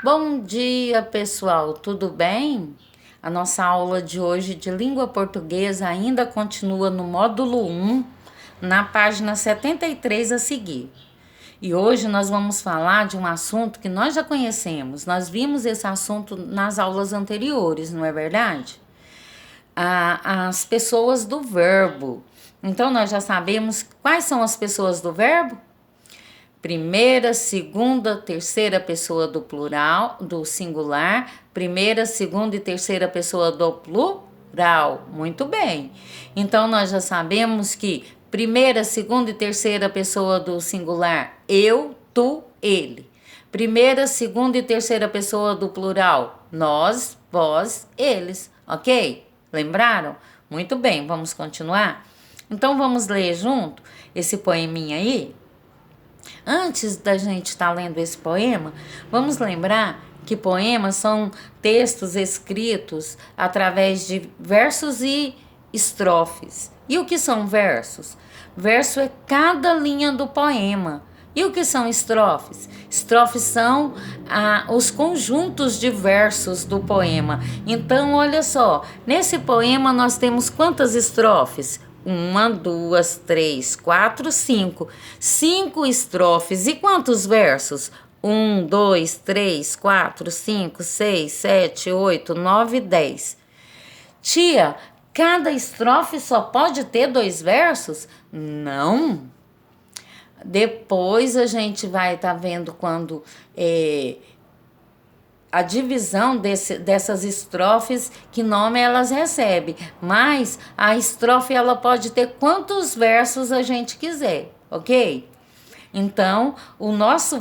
Bom dia, pessoal, tudo bem? A nossa aula de hoje de língua portuguesa ainda continua no módulo 1, na página 73 a seguir. E hoje nós vamos falar de um assunto que nós já conhecemos. Nós vimos esse assunto nas aulas anteriores, não é verdade? As pessoas do verbo. Então, nós já sabemos quais são as pessoas do verbo? Primeira, segunda, terceira pessoa do plural, do singular, primeira, segunda e terceira pessoa do plural. Muito bem. Então, nós já sabemos que primeira, segunda e terceira pessoa do singular, eu, tu, ele. Primeira, segunda e terceira pessoa do plural, nós, vós, eles. Ok? Lembraram? Muito bem, vamos continuar? Então, vamos ler junto esse poeminha aí? Antes da gente estar lendo esse poema, vamos lembrar que poemas são textos escritos através de versos e estrofes. E o que são versos? Verso é cada linha do poema. E o que são estrofes? Estrofes são os conjuntos de versos do poema. Então, olha só, nesse poema nós temos quantas estrofes? 1, 2, 3, 4, 5. 5 estrofes. E quantos versos? 1, 2, 3, 4, 5, 6, 7, 8, 9, 10. Tia, cada estrofe só pode ter 2 versos? Não. Depois a gente vai estar vendo quando a divisão dessas estrofes, que nome elas recebem. Mas a estrofe ela pode ter quantos versos a gente quiser, ok? Então, o nosso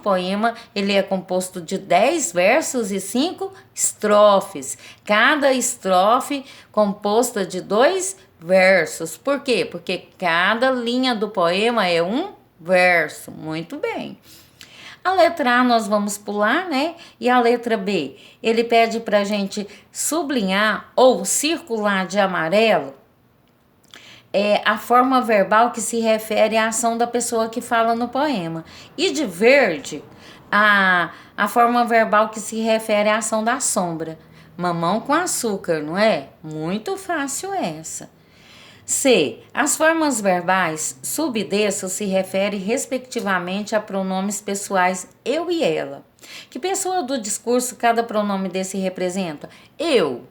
poema ele é composto de 10 versos e 5 estrofes. Cada estrofe composta de 2 versos. Por quê? Porque cada linha do poema é um verso. Muito bem. A letra A nós vamos pular, né? E a letra B, ele pede pra gente sublinhar ou circular de amarelo a forma verbal que se refere à ação da pessoa que fala no poema. E de verde, a forma verbal que se refere à ação da sombra. Mamão com açúcar, não é? Muito fácil essa. C. As formas verbais sub e desço se refere respectivamente a pronomes pessoais eu e ela. Que pessoa do discurso cada pronome desse representa? Eu.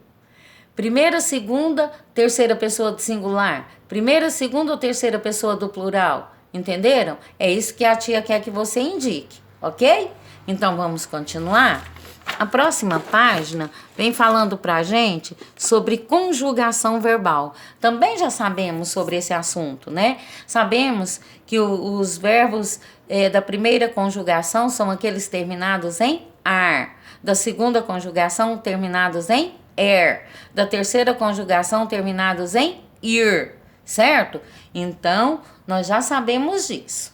Primeira, segunda, terceira pessoa do singular. Primeira, segunda ou terceira pessoa do plural. Entenderam? É isso que a tia quer que você indique, ok? Então vamos continuar? A próxima página vem falando pra gente sobre conjugação verbal. Também já sabemos sobre esse assunto, né? Sabemos que os verbos da primeira conjugação são aqueles terminados em ar, da segunda conjugação terminados em er, da terceira conjugação terminados em ir, certo? Então, nós já sabemos disso.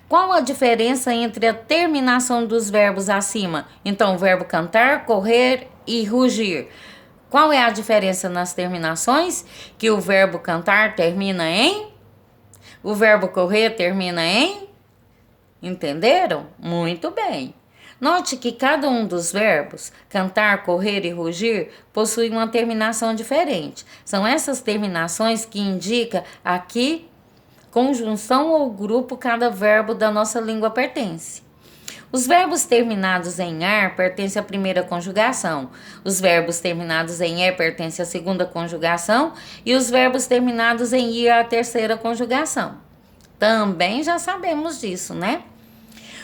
Qual a diferença entre a terminação dos verbos acima? Então, o verbo cantar, correr e rugir. Qual é a diferença nas terminações? Que o verbo cantar termina em? O verbo correr termina em? Entenderam? Muito bem. Note que cada um dos verbos, cantar, correr e rugir, possui uma terminação diferente. São essas terminações que indicam aqui conjunção ou grupo cada verbo da nossa língua pertence. Os verbos terminados em ar pertencem à primeira conjugação, os verbos terminados em é pertencem à segunda conjugação e os verbos terminados em ir à terceira conjugação. Também já sabemos disso, né?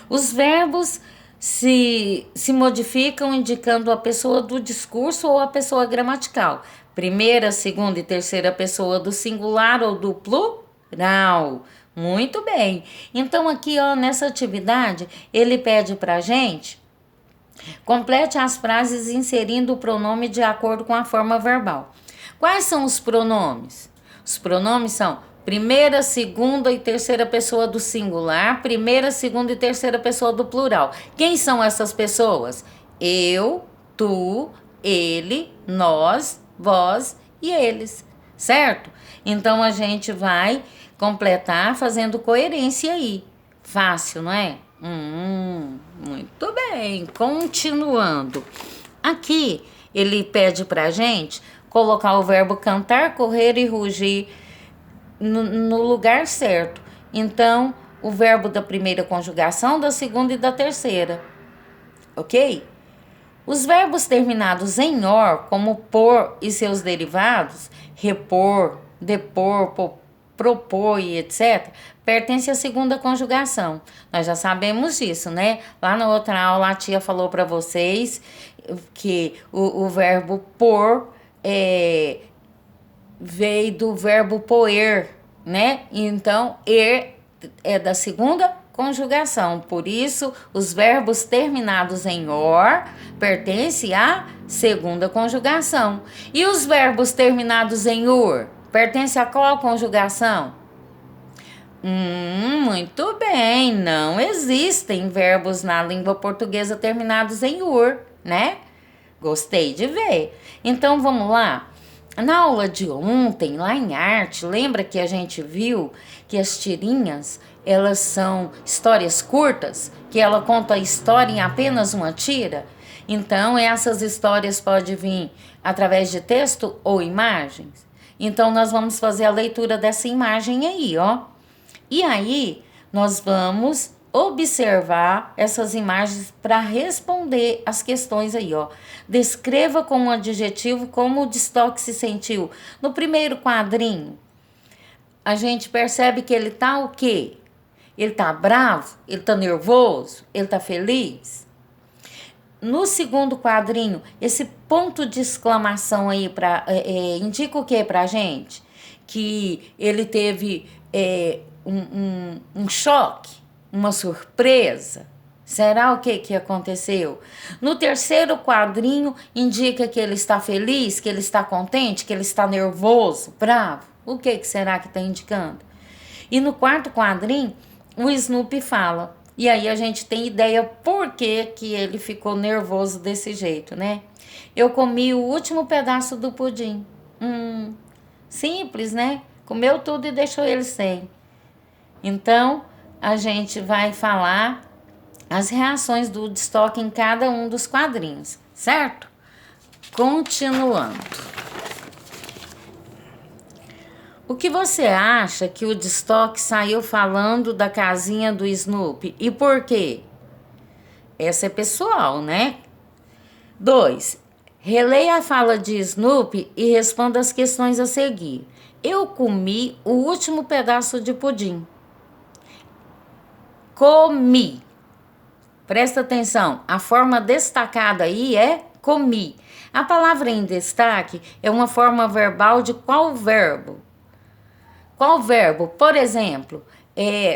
Os verbos se modificam indicando a pessoa do discurso ou a pessoa gramatical. Primeira, segunda e terceira pessoa do singular ou do plural. Muito bem. Então aqui, ó, nessa atividade, ele pede pra gente complete as frases inserindo o pronome de acordo com a forma verbal. Quais são os pronomes? Os pronomes são primeira, segunda e terceira pessoa do singular, primeira, segunda e terceira pessoa do plural. Quem são essas pessoas? Eu, tu, ele, nós, vós e eles, certo? Então a gente vai completar fazendo coerência aí. Fácil, não é? Muito bem. bem, continuando. Aqui, ele pede pra gente colocar o verbo cantar, correr e rugir no lugar certo. Então, o verbo da primeira conjugação, da segunda e da terceira. Ok? Os verbos terminados em or, como por e seus derivados, repor, depor, propor e etc., pertencem à segunda conjugação. Nós já sabemos disso, né? Lá na outra aula a tia falou para vocês que o verbo por veio do verbo poer, né? Então, é da segunda conjugação. Por isso, os verbos terminados em or pertencem à segunda conjugação. E os verbos terminados em ur pertencem a qual conjugação? Muito bem, não existem verbos na língua portuguesa terminados em ur, né? Gostei de ver. Então, vamos lá. Na aula de ontem, lá em arte, lembra que a gente viu que as tirinhas, elas são histórias curtas, que ela conta a história em apenas uma tira? Então, essas histórias podem vir através de texto ou imagens. Então, nós vamos fazer a leitura dessa imagem aí, ó. E aí, nós vamos observar essas imagens para responder as questões aí, ó. Descreva com um adjetivo como o Destoque se sentiu. No primeiro quadrinho, a gente percebe que ele tá o quê? Ele tá bravo? Ele tá nervoso? Ele tá feliz? No segundo quadrinho, esse ponto de exclamação aí indica o que pra gente? Que ele teve um choque, uma surpresa. Será o que aconteceu? No terceiro quadrinho, indica que ele está feliz, que ele está contente, que ele está nervoso, bravo. O que será que está indicando? E no quarto quadrinho, o Snoopy fala. E aí a gente tem ideia por que ele ficou nervoso desse jeito, né? Eu comi o último pedaço do pudim. Simples, né? Comeu tudo e deixou ele sem. Então, a gente vai falar as reações do Destoque em cada um dos quadrinhos, certo? Continuando. O que você acha que o Destoque saiu falando da casinha do Snoopy e por quê? Essa é pessoal, né? 2. Releia a fala de Snoopy e responda as questões a seguir. Eu comi o último pedaço de pudim. Comi. Presta atenção, a forma destacada aí é comi. A palavra em destaque é uma forma verbal de qual verbo? Qual verbo? Por exemplo,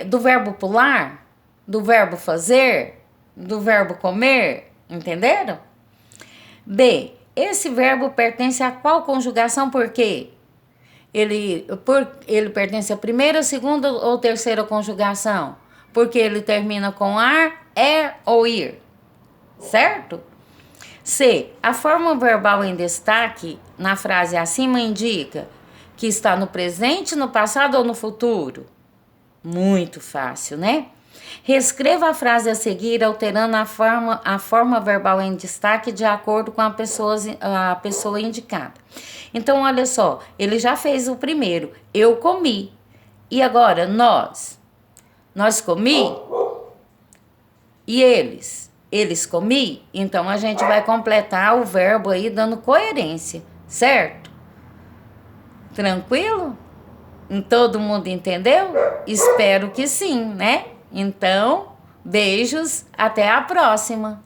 do verbo pular, do verbo fazer, do verbo comer, entenderam? B. Esse verbo pertence a qual conjugação? Por quê? Ele pertence à primeira, segunda ou terceira conjugação? Porque ele termina com ar, ou ir, certo? C. A forma verbal em destaque na frase acima indica que está no presente, no passado ou no futuro? Muito fácil, né? Reescreva a frase a seguir, alterando a forma verbal em destaque de acordo com a pessoa indicada. Então, olha só, ele já fez o primeiro, eu comi. E agora, nós? Nós comi? E eles comi? Então, a gente vai completar o verbo aí dando coerência, certo? Tranquilo? Todo mundo entendeu? Espero que sim, né? Então, beijos, até a próxima!